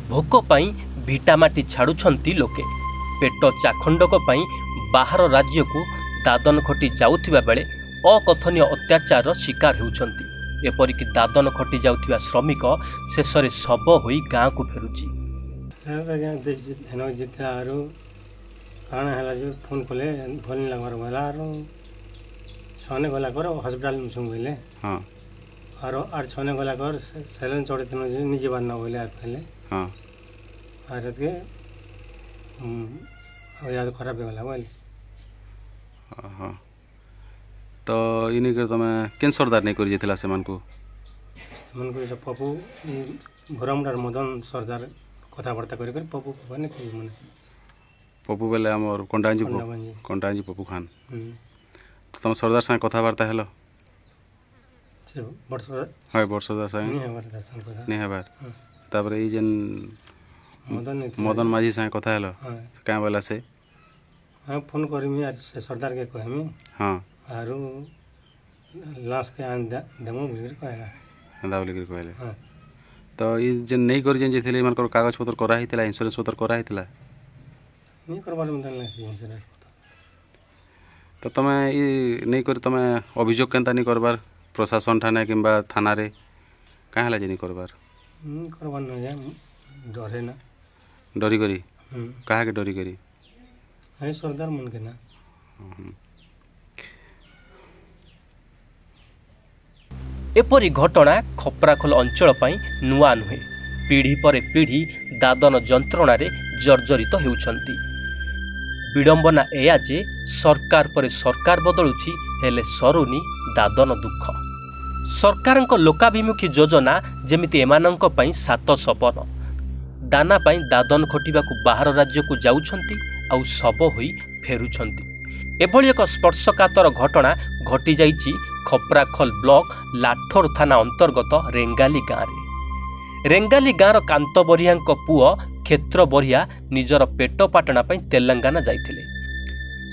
भोक पाई भिटामाटी छाड़ुछंती लोके पेट चाखंडक पाई बाहर राज्य को दादन खटी जाउथिबा बेले अकथनीय अत्याचार शिकार होउछंती। एपरिक दादन खटी जाउथिबा श्रमिक शेष रे शब होई गाँ को फेरुची। फोन कले भल नहीं लगवार बोला छने गला कर हॉस्पिटल में छुं बोले हाँ और छने गला कर सैलन चढ़े थे निजे बार ना बोले आर पहले हाँ आर के याद खराब हो गला बोले हाँ तो इनी कर तमे केन सरदार नहीं करि जेथिला से मन को पप्पू भरमडार मदन सरदार कथबार्ता कर पप्पू बने थे माने पप्पू बेले हमर कंटांजी पप्पू खान तो तुम सरदार संग कथबार्ता हेलो हाय बरसदार संग नहीं हेबार तापर ई जेन मदन माझी संग कथा हेलो का बोला से हाँ फोन करमी आर से सरदार के कहमी हाँ आरो लाश के आन देमो बोली कहला हंदा बोली कहले हाँ तो ई जेन नहीं कर जेन जेथिले मन कागज पत्र करा हितला इंश्योरेंस पत्र करा हितला नहीं करबार मतन लासी इंश्योरेंस तो तमे ई नहीं कर तमे अभियोग केनता नहीं करबार प्रशासन थाना किंबा थाना रे काहे ला जे नहीं करबार न जा डरे ना डरी करी काहे के डरी करी है सरदार मन के ना एपरी घटना खपराखोल अंचल पाई नुआ नुहे। पीढ़ी पर पीढ़ी दादन जंत्रणा रे जर्जरित हेउछंती। विडंबना एया जे सरकार पर सरकार बदलुछि हेले सरुनी दादन दुख। सरकारक लोकाभिमुखी योजना जेमिति एमानंक पई सात सपन दाना पई दादन खटिबाकू बाहर राज्य को जाउछंती आउ सब होई फेरुछंती। एभली एक स्पर्शकातर घटना घटी जाइछि खपराखोल ब्लॉक लाठोर थाना अंतर्गत रेंगाली गाँव रे। रेंगाली गाँवर कांत बरिया पुओ क्षेत्र बरिया निजर पेट पाटना पई तेलंगाना जाइथिले।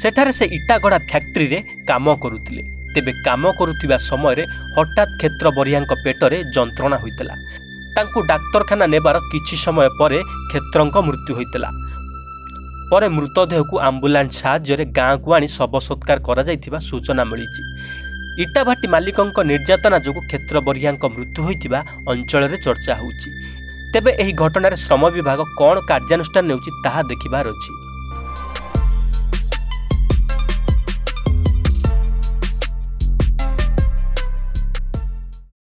सेठारे से इटागढ़ा फैक्ट्री रे काम करुथिले। तेबे काम करुथिबा समय रे हठात क्षेत्र बरिया पेटरे जंत्रणा होइतला। तांकू डाक्तरखाना नेबार किछि समय परे क्षेत्रंक मृत्यु होइतला। परे मृतदेह को आम्बुलांस साहाय्य गाँ को आनी शव सत्कार करा जाइथिबा सूचना मिलिछि। इटाभाटी मालिकंक निर्यातना जोगु क्षेत्र बरियाक मृत्यु होइतिबा अंचल रे चर्चा होउछि। तेबे एही घटनार श्रम विभाग कौन कार्यानुष्ठान नेउछि ताहा देखिबार अछि।